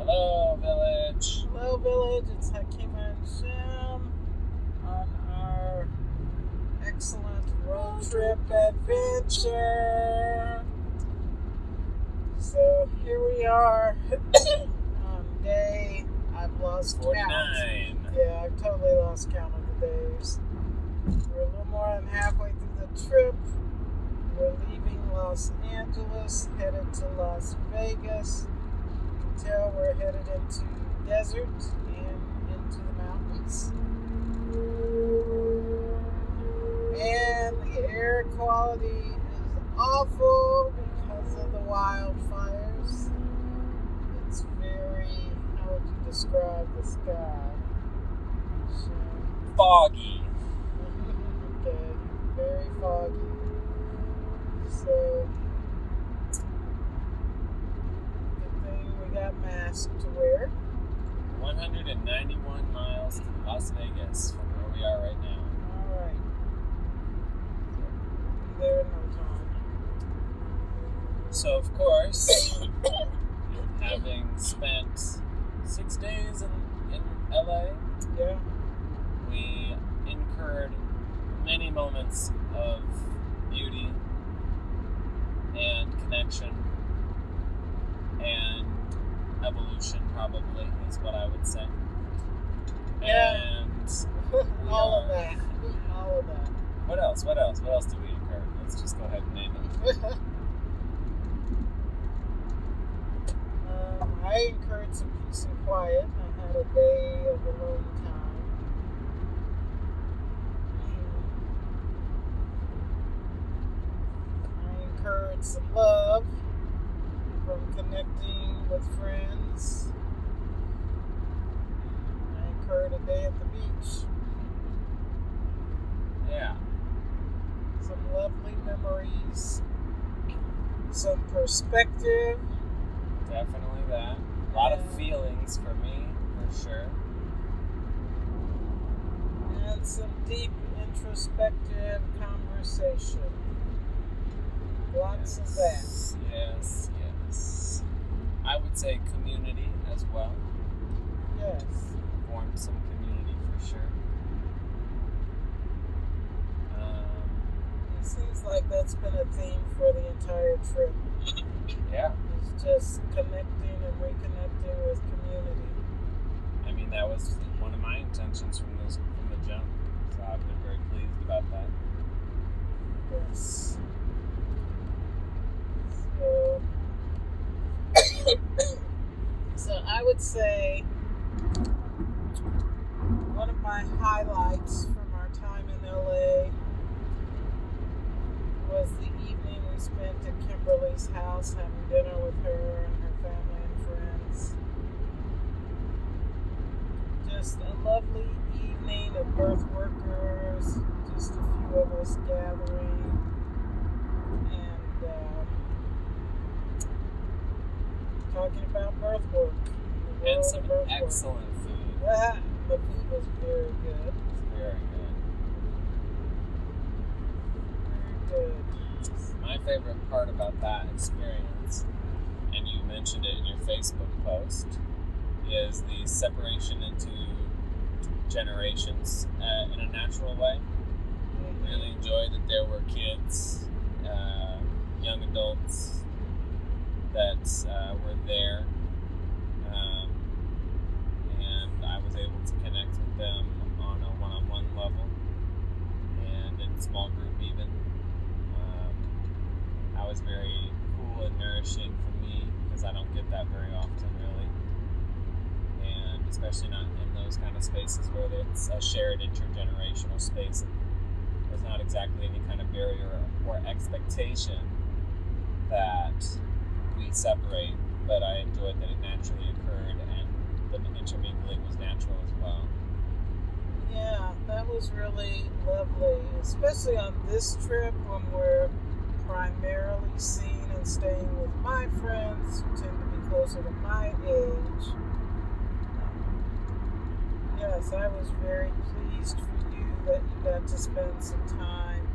Hello, village. Hello, village. It's Hakima and Shym on our excellent road trip adventure. So here we are on day, I've lost 49. count. Yeah, I've totally lost count of the days. We're a little more than halfway through the trip. We're leaving Los Angeles, headed to Las Vegas. You can tell we're headed into desert and into the mountains. And the air quality is awful because of the wildfires. It's very, how would you describe the sky? Foggy. Okay, very foggy. So, good thing we got masks to wear. 191 miles to Las Vegas from where we are right now. Alright. Be there in no time. So, of course, having spent 6 days in LA, Yeah. we incurred many moments of beauty and connection and evolution, probably, is what I would say. Yeah. And All of that. All of that. What else? What else did we incur? Let's just go ahead and name it. I incurred some peace and quiet. I had a day of alone time. I incurred some love from connecting with friends. I incurred a day at the beach. Yeah. Some lovely memories. Some perspective. Definitely that. A lot of feelings for me, for sure. And some deep introspective conversation. Lots of that. Yes. I would say community as well. Yes. Formed some community for sure. It seems like that's been a theme for the entire trip. Yeah. It's just connecting and reconnecting with community. I mean, that was one of my intentions from the jump. So I've been very pleased about that. Yes. So I would say one of my highlights from our time in LA was the evening we spent at Kimberly's house having dinner with her and her family and friends. Just a lovely evening of birth workers, just a few of us gathering, and talking about birth work. And some excellent food. The food was very good. It's very good. Very good. My favorite part about that experience, and you mentioned it in your Facebook post, is the separation into generations in a natural way. Really enjoyed that there were kids, young adults that were there, and I was able to connect with them on a one-on-one level and in small group even. That was very cool and nourishing for me because I don't get that very often, really, and especially not in those kind of spaces where it's a shared intergenerational space. There's not exactly any kind of barrier or expectation that we separate, but I enjoyed that it naturally occurred and the intermingling was natural as well. Yeah, that was really lovely, especially on this trip when we're primarily seeing and staying with my friends who tend to be closer to my age. Yes, I was very pleased for you that you got to spend some time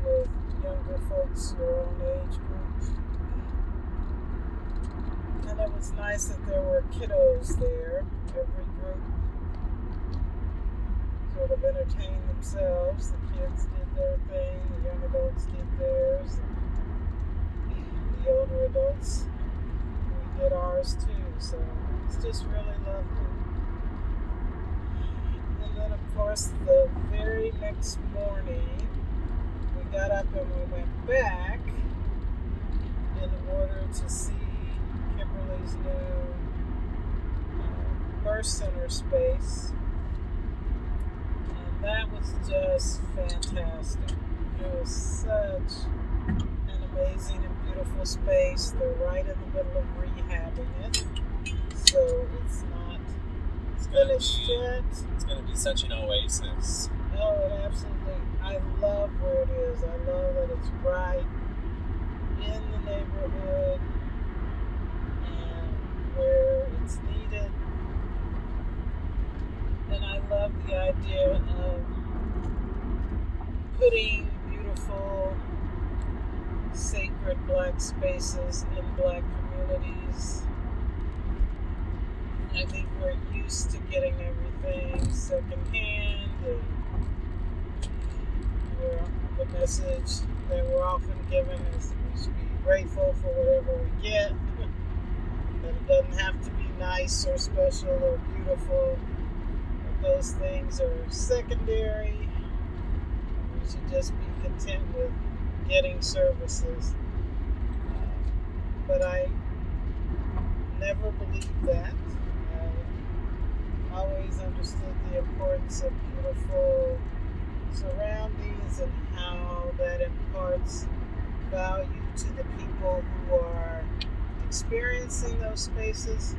with younger folks your own age group. And it was nice that there were kiddos there. Every group sort of entertained themselves. The kids did their thing, the young adults did theirs, and the older adults, we did ours too. So it's just really lovely. And then, of course, the very next morning, we got up and we went back in order to see Kimberly's new birth center space. And that was just fantastic. It was such an amazing and beautiful space. They're right in the middle of rehabbing it. So it's not finished yet. It's going to be such an oasis. Oh, it absolutely. I love where it is. I love that it's right in the neighborhood and where it's needed. And I love the idea of putting beautiful, sacred Black spaces in Black communities. I think we're used to getting everything secondhand, and the message that we're often given is we should be grateful for whatever we get. That it doesn't have to be nice or special or beautiful. That those things are secondary. We should just be content with getting services. But I never believed that. I always understood the importance of beautiful surroundings and how that imparts value to the people who are experiencing those spaces.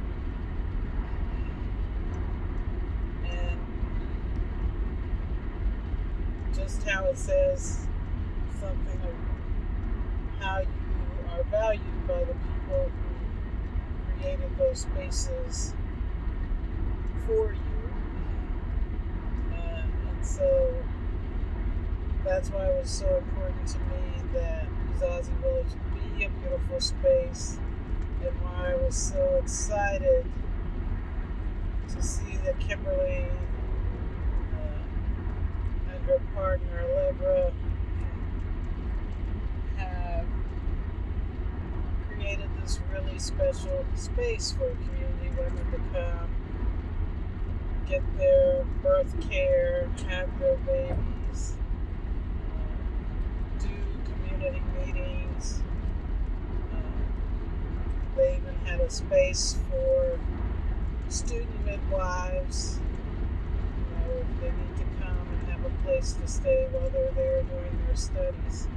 And just how it says something of how you are valued by the people who created those spaces for you. And so that's why it was so important to me that Uzazi Village be a beautiful space, and why I was so excited to see that Kimberly and her partner Allegra have created this really special space for community women to come, get their birth care, have their babies, do community meetings. They even had a space for student midwives, if they need to come and have a place to stay while they're there doing their studies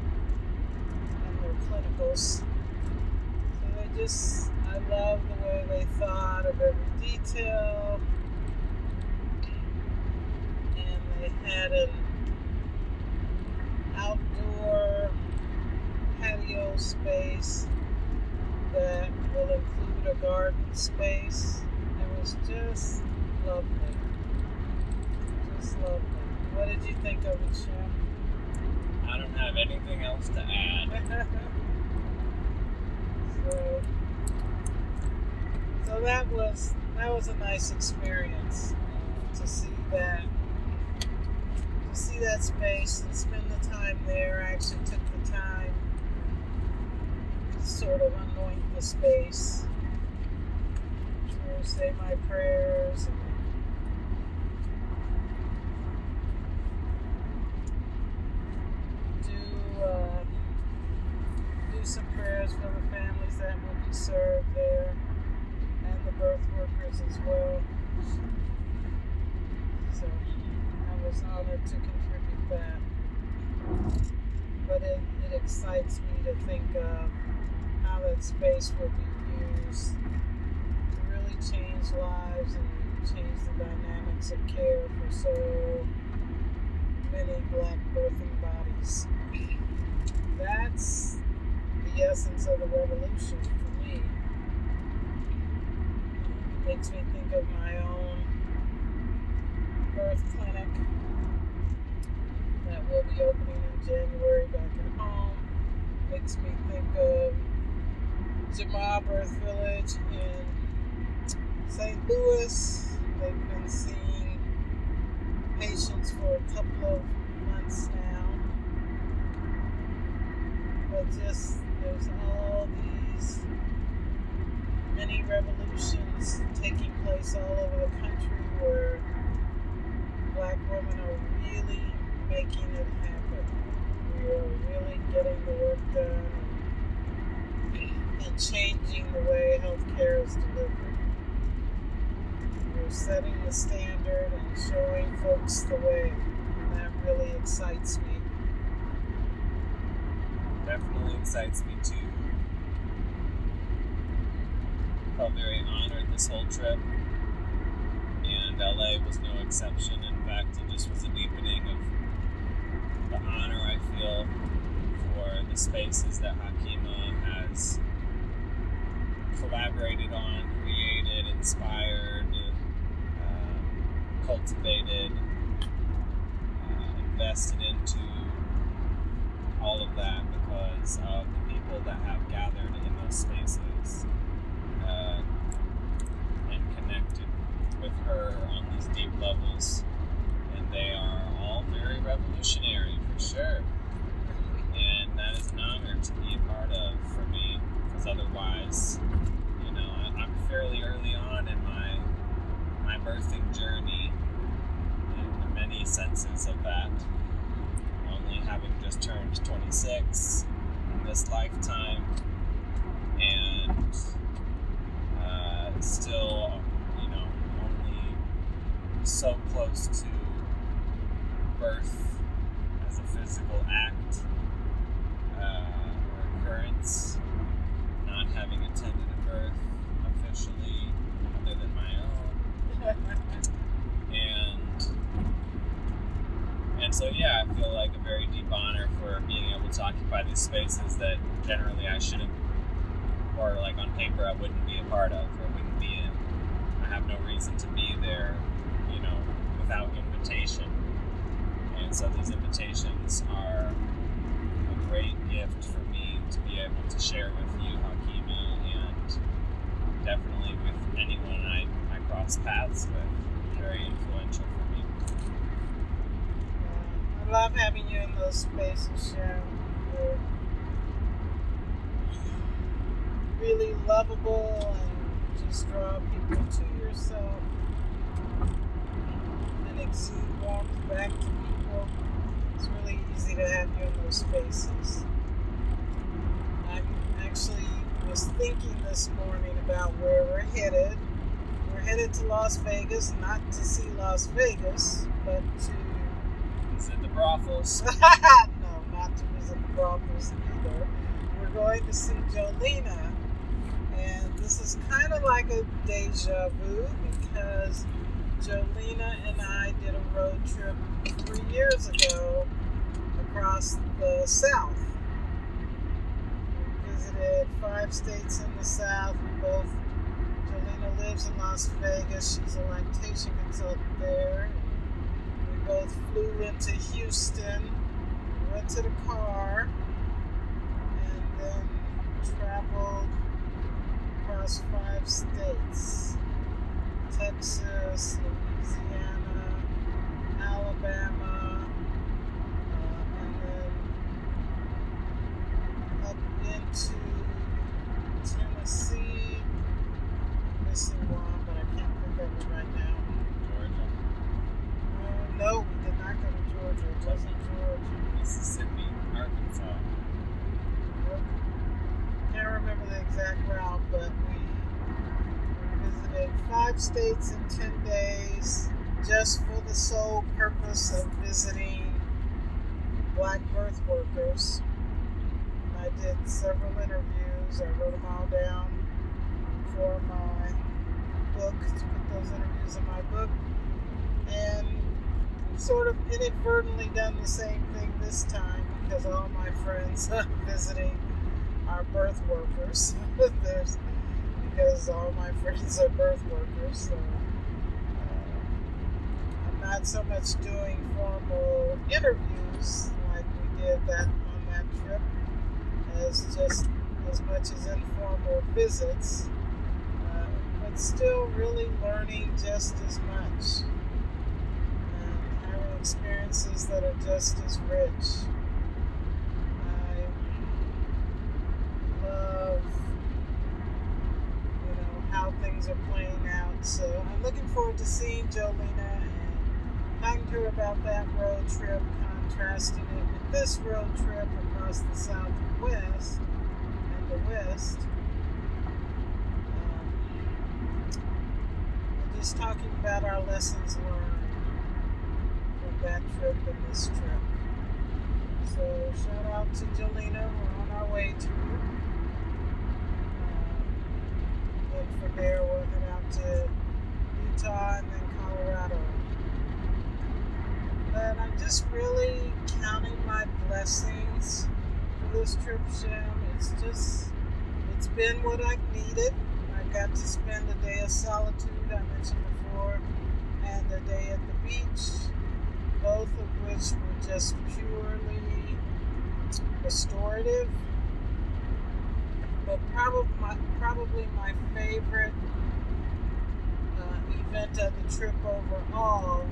and their clinicals. So I love the way they thought of every detail. And they had an outdoor patio space that will include a garden space. It was just lovely. Just lovely. What did you think of it, Shym? I don't have anything else to add. So that was a nice experience to see that space and spend the time there. I actually took the time to sort of anoint the space, to say my prayers, and do some prayers for the families that will be served there, and the birth workers as well. So I was honored to contribute that. But it excites me to think of how that space will be used to really change lives and change the dynamics of care for so many Black birthing bodies. That's the essence of the revolution for me. It makes me think of my own birth clinic that will be opening in January back at home. Makes me think of Jamal Birth Village in St. Louis. They've been seeing patients for a couple of months now. But just there's all these mini revolutions taking place all over the country where Black women are really making it happen. We are really getting the work done and changing the way healthcare is delivered. We're setting the standard and showing folks the way, and that really excites me. Definitely excites me too. Felt very honored this whole trip, and LA was no exception. In fact, it just was a deepening of the honor I feel for the spaces that Hakima has collaborated on, created, inspired, cultivated, invested into all of that because of the people that have gathered in those spaces and connected with her on these deep levels. And they are all very revolutionary for sure. And that is an honor to be a part of for me, because otherwise, you know, I'm fairly early on in my birthing journey in many senses of that. Only having just turned 26 in this lifetime, and still, you know, only so close to birth as a physical act or occurrence, not having attended a birth officially other than my own. And so, yeah, I feel like a very deep honor for being able to occupy these spaces that generally I shouldn't, or like on paper I wouldn't be a part of, or wouldn't be in. I have no reason to be there, you know, without invitation. And so these invitations are a great gift for me to be able to share with you, Hakima, and definitely with anyone I cross paths with. Very influential for me. I love having you in those spaces, Shym. You're really lovable and just draw people to yourself and exude warmth back to people. It's really easy to have you in those spaces. I actually was thinking this morning about where we're headed. We're headed to Las Vegas, not to see Las Vegas, but to visit the brothels. No, not to visit the brothels either. We're going to see Jolena, and this is kind of like a deja vu because Jolena and I did a road trip 3 years ago across the South. We visited 5 states in the South. Jolena lives in Las Vegas. She's a lactation consultant there. We both flew into Houston, rented a car, and then traveled across 5 states: Texas, Louisiana, Alabama, and then up into Tennessee. Missing one, but I can't think of it right now. Georgia. No, we did not go to Georgia. It wasn't Georgia. Mississippi, Arkansas. Can't remember the exact route, but we visited 5 states in 10 days just for the sole purpose of visiting Black birth workers. I did several interviews. I wrote them all down for my book, to put those interviews in my book, and sort of inadvertently done the same thing this time because all my friends visiting are birth workers. Because all my friends are birth workers, so I'm not so much doing formal interviews like we did on that trip as just a as much as informal visits, but still really learning just as much and having experiences that are just as rich. I love, how things are playing out. So I'm looking forward to seeing Jolena and talking to her about that road trip, contrasting it with this road trip across the Southwest and the West. And just talking about our lessons learned from that trip and this trip. So shout out to Jolena. We're on our way to her. And from there we'll head out to Utah and then Colorado. But I'm just really counting my blessings for this trip, Shym. It's been what I needed. I got to spend a day of solitude, I mentioned before, and a day at the beach, both of which were just purely restorative. But probably my favorite event of the trip overall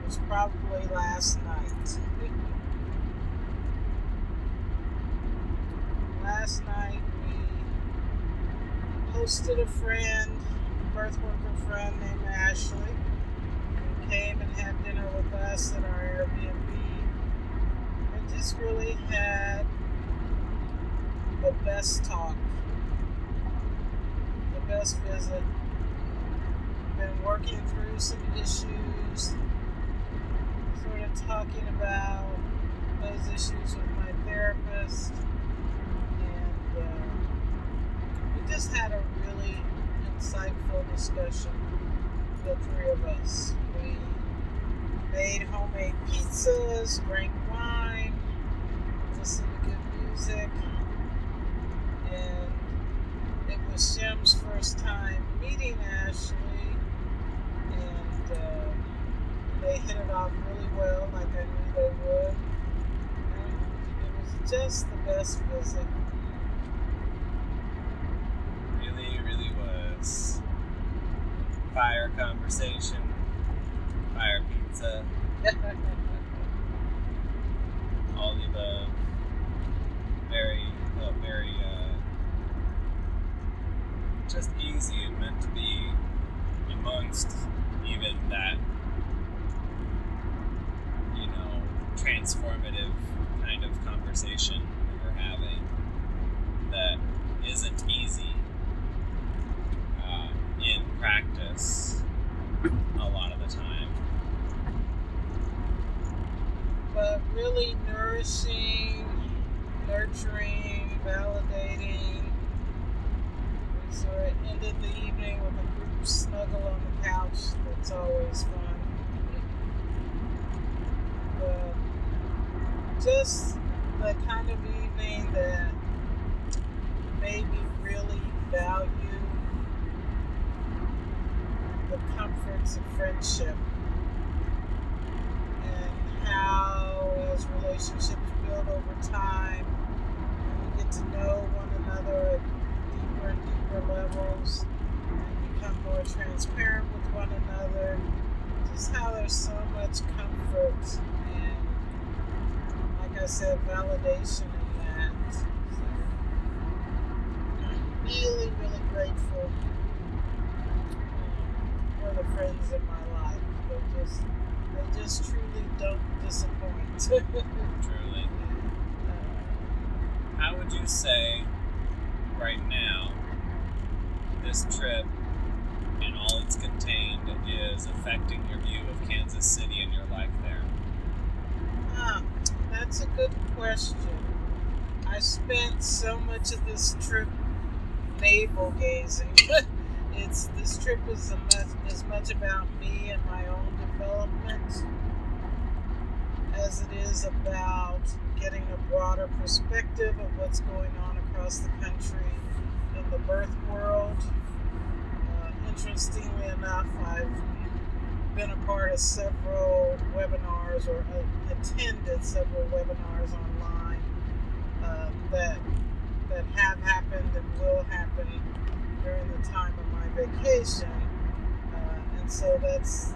was probably last night. Last night we hosted a friend, birth worker friend named Ashley, who came and had dinner with us at our Airbnb and just really had the best talk, the best visit. Been working through some issues, sort of talking about those issues with my therapist, and we just had a really insightful discussion, the three of us. We made homemade pizzas, drank wine, listened to good music, and it was Shym's first time meeting Ashley, and they hit it off really well, like I knew they would. And it was just the best visit. Really, really was. Fire conversation, fire pizza, all the above. Very, just easy and meant to be amongst even that, transformative kind of conversation that we're having that isn't easy in practice a lot of the time. But really nourishing, nurturing, validating. We sort of ended the evening with a group snuggle on the couch. That's always fun. But just the kind of evening that made me really value the comforts of friendship and how, as relationships build over time, we get to know one another at deeper and deeper levels and become more transparent with one another. Just how there's so much comfort and, like I said, validation in that. So, I'm really, really grateful for the friends in my life. They just truly don't disappoint. Truly. How would you say right now this trip and all it's contained is affecting your view of Kansas City and your life there? That's a good question. I spent so much of this trip navel gazing. This trip is as much about me and my own development as it is about getting a broader perspective of what's going on across the country in the birth world. Interestingly enough, I've been a part of several webinars or attended several webinars online that that have happened and will happen during the time of my vacation. And so that's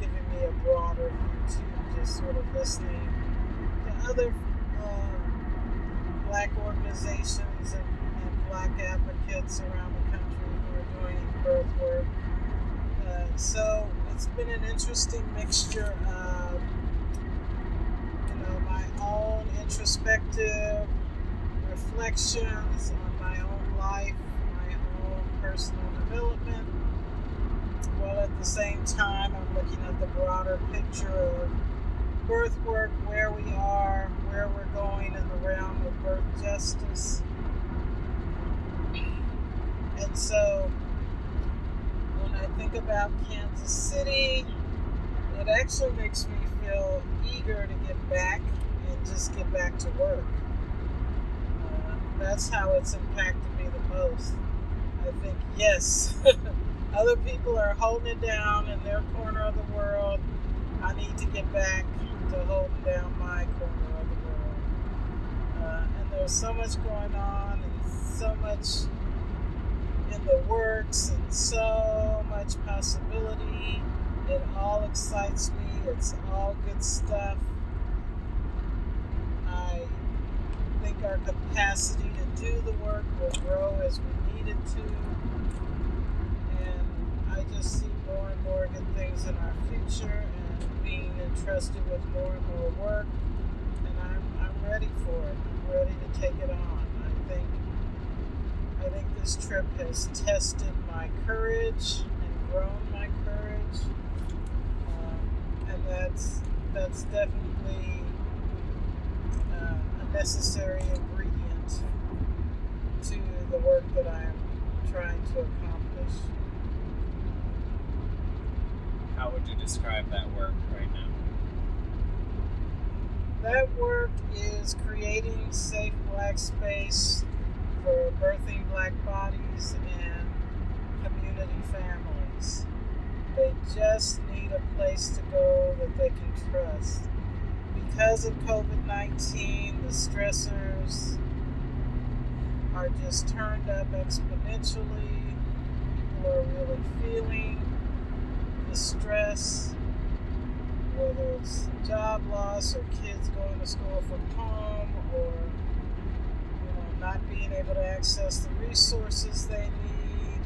giving me a broader view too, just sort of listening to other Black organizations and Black advocates around the country who are doing birth work. So it's been an interesting mixture of, my own introspective reflections on my own life, my own personal development, while at the same time I'm looking at the broader picture of birth work, where we are, where we're going in the realm of birth justice. And so when I think about Kansas City, it actually makes me feel eager to get back and just get back to work. That's how it's impacted me the most. I think, yes, other people are holding it down in their corner of the world. I need to get back to holding down my corner of the world. And there's so much going on and so much in the works and so much possibility. It all excites me. It's all good stuff. I think our capacity to do the work will grow as we need it to. And I just see more and more good things in our future and being entrusted with more and more work. And I'm ready for it. I'm ready to take it on. I think this trip has tested my courage and grown my courage. And that's definitely a necessary ingredient to the work that I'm trying to accomplish. How would you describe that work right now? That work is creating safe Black space for birthing Black bodies and community families. They just need a place to go that they can trust. Because of COVID-19, the stressors are just turned up exponentially. People are really feeling the stress, whether it's job loss or kids going to school from home or not being able to access the resources they need.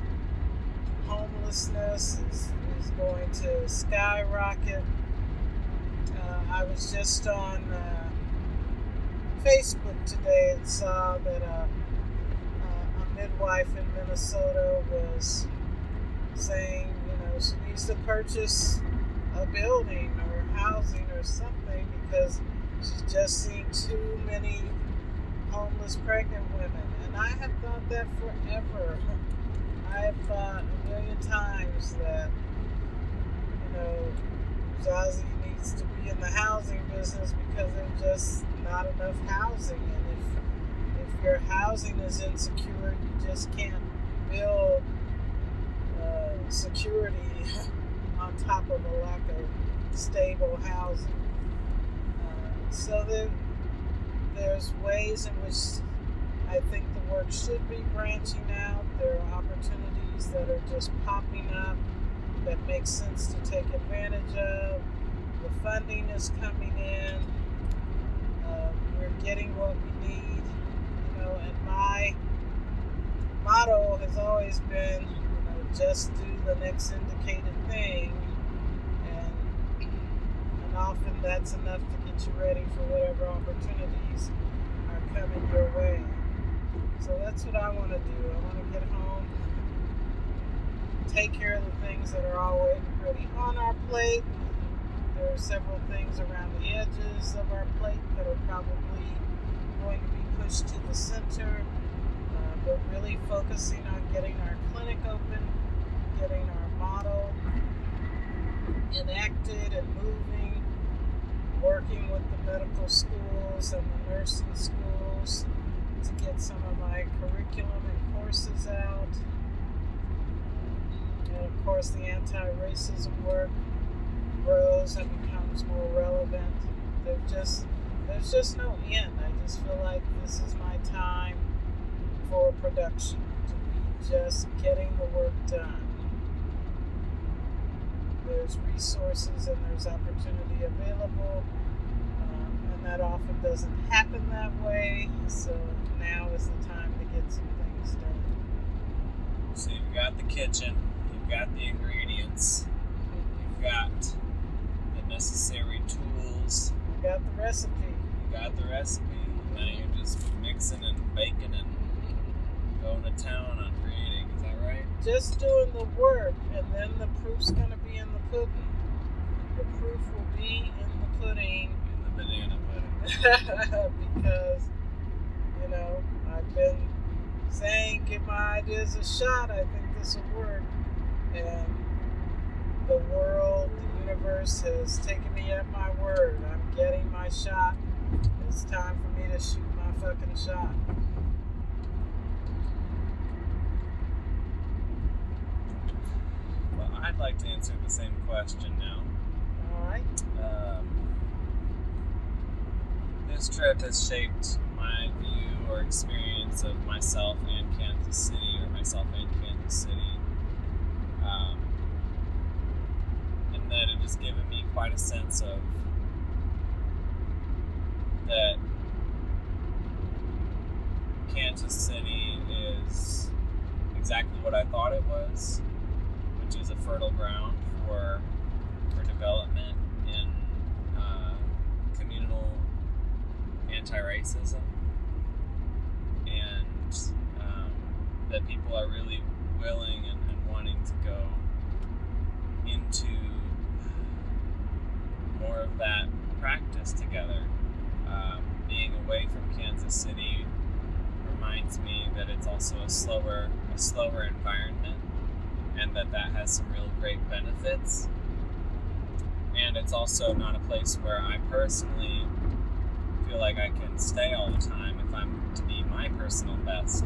Homelessness is going to skyrocket. I was just on Facebook today and saw that a midwife in Minnesota was saying, she needs to purchase a building or housing or something because she's just seen too many homeless pregnant women. And I have thought that forever. I have thought a million times that, Zazie needs to be in the housing business because there's just not enough housing. And if your housing is insecure, you just can't build security on top of a lack of stable housing. So there's ways in which I think the work should be branching out. There are opportunities that are just popping up that make sense to take advantage of. The funding is coming in. We're getting what we need. And my motto has always been, just do the next indicated thing. And often that's enough to get you ready for whatever opportunities are coming your way. So that's what I want to do. I want to get home, take care of the things that are already on our plate. There are several things around the edges of our plate that are probably going to be pushed to the center. But really focusing on getting our clinic open, getting our model enacted and moving, working with the medical schools and the nursing schools to get some of my curriculum and courses out. And of course the anti-racism work grows and becomes more relevant. There's just no end. I just feel like this is my time for production, to be just getting the work done. There's resources and there's opportunity available, and that often doesn't happen that way, so now is the time to get some things done. So you've got the kitchen, you've got the ingredients, you've got the necessary tools. You got the recipe. Now you're just mixing and baking and going to town on creating. Is that right? Just doing the work, and then the proof's going to be in the pudding. The proof will be in the pudding. In the banana pudding. Because, I've been saying, give my ideas a shot. I think this will work. And the world, the universe has taken me at my word. I'm getting my shot. It's time for me to shoot my fucking shot. Well, I'd like to answer the same question now. All right. This trip has shaped my view or experience of myself and Kansas City, or myself and Kansas City. And that it has given me quite a sense of that Kansas City is exactly what I thought it was, which is a fertile ground for development in communal anti-racism, and that people are really willing and wanting to go into more of that practice together. Being away from Kansas City reminds me that it's also a slower environment, and that has some real great benefits. And it's also not a place where I personally feel like I can stay all the time if I'm to be my personal best.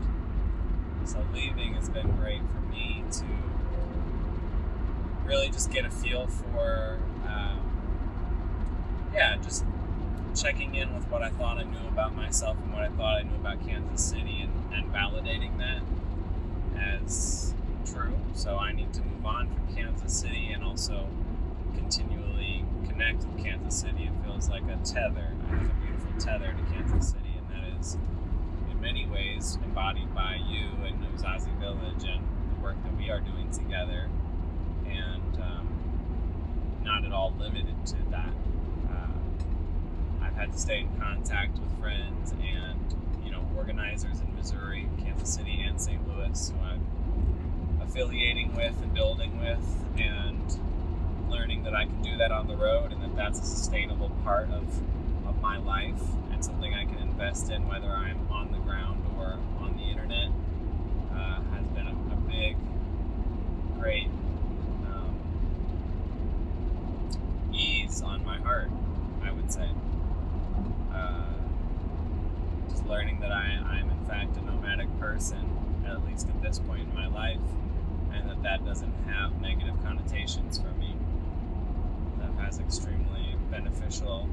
So leaving has been great for me to really just get a feel for, just checking in with what I thought I knew about myself and what I thought I knew about Kansas City, and validating that as true. So I need to move on from Kansas City and also continually connect with Kansas City. It feels like a tether. I have a beautiful tether to Kansas City, and that is in many ways embodied by you and Uzazi Village and the work that we are doing together, and not at all limited to that. I've had to stay in contact with friends and organizers in Missouri, Kansas City, and St. Louis, who I'm affiliating with and building with, and learning that I can do that on the road, and that that's a sustainable part of my life and something I can invest in, whether I'm on the ground or on the internet, has been a big, great ease on my heart, I would say. Just learning that I'm in fact a nomadic person, at least at this point in my life, and that doesn't have negative connotations for me. That has extremely beneficial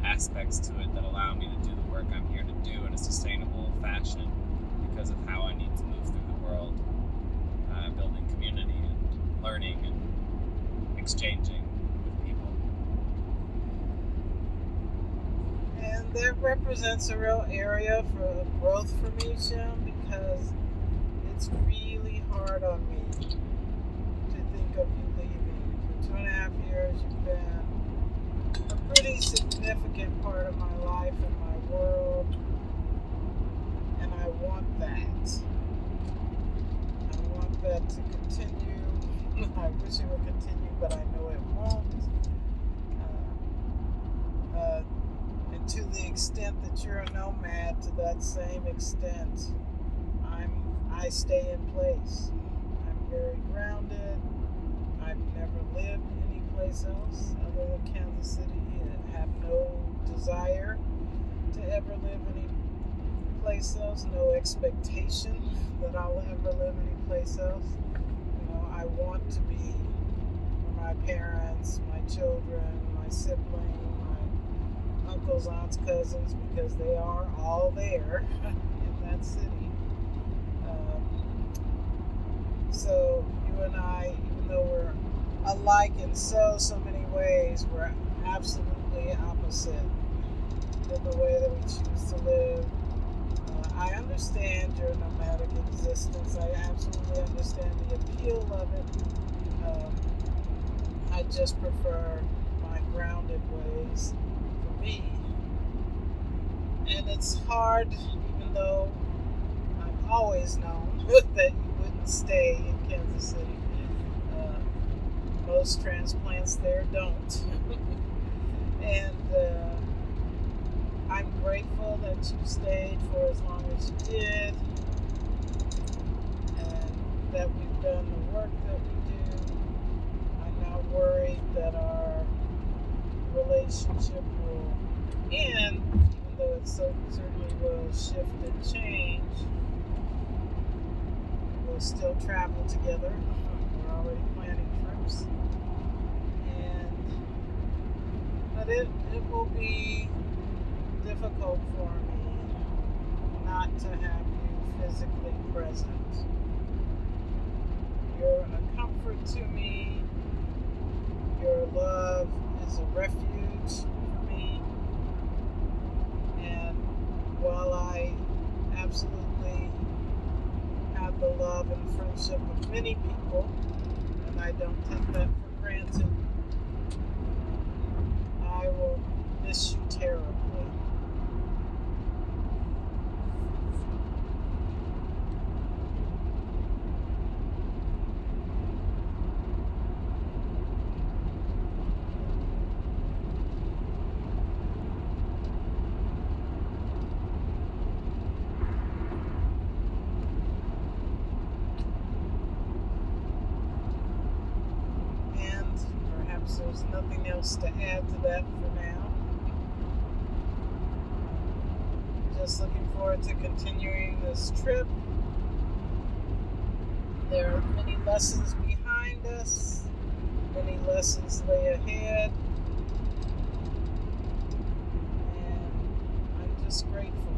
aspects to it that allow me to do the work I'm here to do in a sustainable fashion because of how I need to move through the world, building community and learning and exchanging with people. And that represents a real area for growth for me, Shym, because it's really hard on me to think of you leaving. For 2.5 years, you've been a pretty significant part of my life and my world, and I want that. I want that to continue. I wish it would continue, but I know it won't. And to the extent that you're a nomad, to that same extent, I stay in place. I'm very grounded. I've never lived anyplace else other than Kansas City. I have no desire to ever live any place else, no expectation that I'll ever live anyplace else. I want to be for my parents, my children, my siblings, my uncles, aunts, cousins, because they are all there in that city. So you and I, even though we're alike in so many ways, we're absolutely opposite in the way that we choose to live. I understand your nomadic existence. I absolutely understand the appeal of it. I just prefer my grounded ways for me. And it's hard, even though I've always known that you wouldn't stay in Kansas City. Most transplants there don't. And I'm grateful that you stayed for as long as you did, and that we've done the work that we do. I'm not worried that our relationship will end, even though it certainly will shift and change. We'll still travel together. We're already planning trips. But it will be difficult for me not to have you physically present. You're a comfort to me. Your love is a refuge for me. And while I absolutely have the love and friendship of many people, and I don't take that for granted, I will miss you terribly. And perhaps there's nothing else to add to that for now. Just looking forward to continuing this trip. There are many lessons behind us, many lessons lay ahead, and I'm just grateful.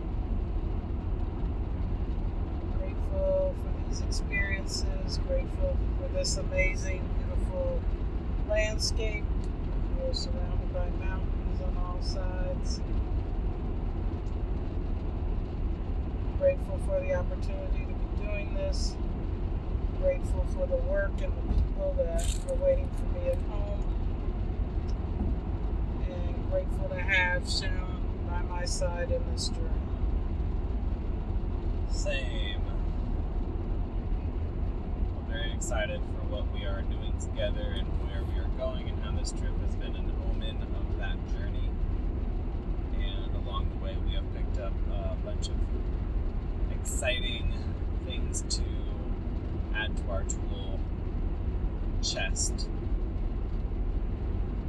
Grateful for these experiences, grateful for this amazing, beautiful landscape. We're surrounded by mountains on all sides. Grateful for the opportunity to be doing this. Grateful for the work and the people that are waiting for me at home. And grateful to have Shym by my side in this journey. Same. I'm very excited for what we are doing together and where we are going, and how this trip has been an omen of that journey. And along the way, we have picked up a bunch of exciting things to add to our tool chest.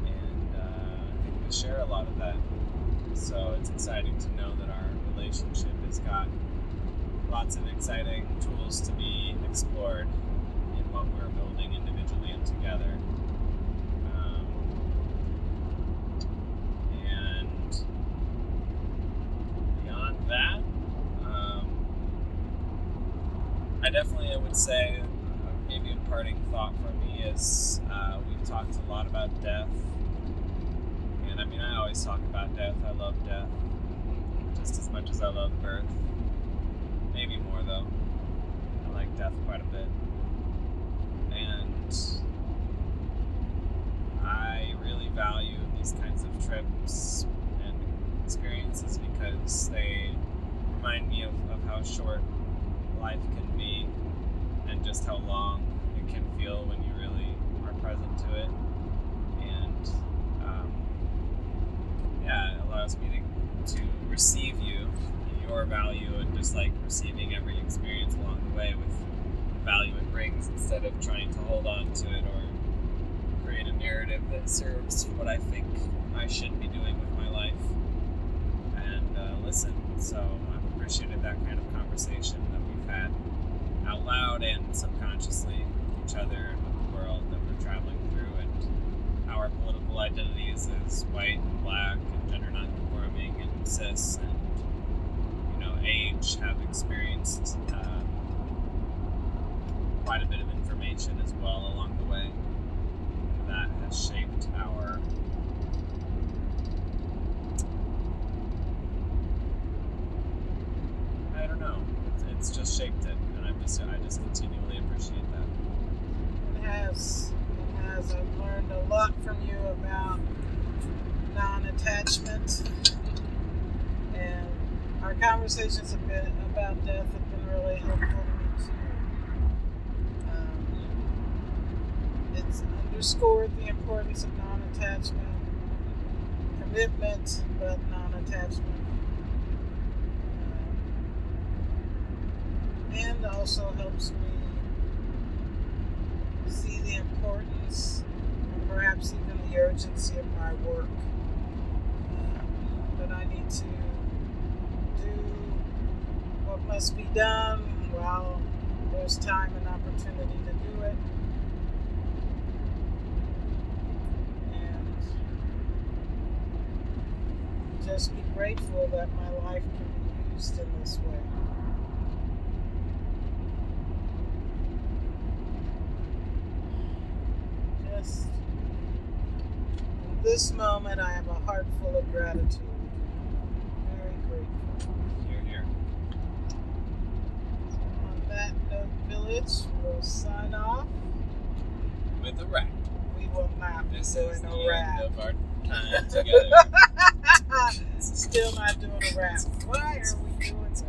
And I think we share a lot of that. So it's exciting to know that our relationship has got lots of exciting tools to be explored in what we're building individually and together. And beyond that, I definitely would say maybe a parting thought for me is we've talked a lot about death. And I mean, I always talk about death. I love death just as much as I love birth. Maybe more, though. I like death quite a bit. And I really value these kinds of trips and experiences because they remind me of how short life can be, and just how long it can feel when you really are present to it. And it allows me to receive you and your value, and just like receiving every experience along the way with the value it brings, instead of trying to hold on to it or create a narrative that serves what I think I should be doing with my life. And listen, so I've appreciated that kind of conversation that we've had out loud and subconsciously with each other and with the world that we're traveling through, and our political identities as white and black and gender non-conforming and cis and age have experienced quite a bit of education as well along the way that has shaped our I don't know. It's just shaped it, and I just continually appreciate that. It has. I've learned a lot from you about non-attachment, and our conversations about death have been really helpful to me too. It's underscored the importance of non-attachment, commitment, but non-attachment. And also helps me see the importance and perhaps even the urgency of my work. That I need to do what must be done while there's time and opportunity to do it. And just be grateful that my life can be used in this way. In this moment, I have a heart full of gratitude. Very grateful. Here, here. So on that note, Village, we'll sign off. With a wrap. We will not be doing a wrap. End of our time together. Still not doing a wrap. Why are we doing this?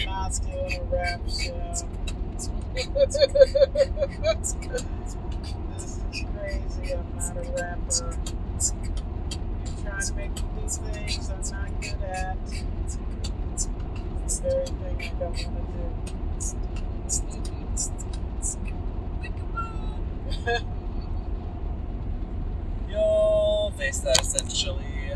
Not doing a rap show. This is crazy. I'm not a rapper. You're trying to make me do things I'm not good at. It's the very thing I don't want to do. You'll face that essentially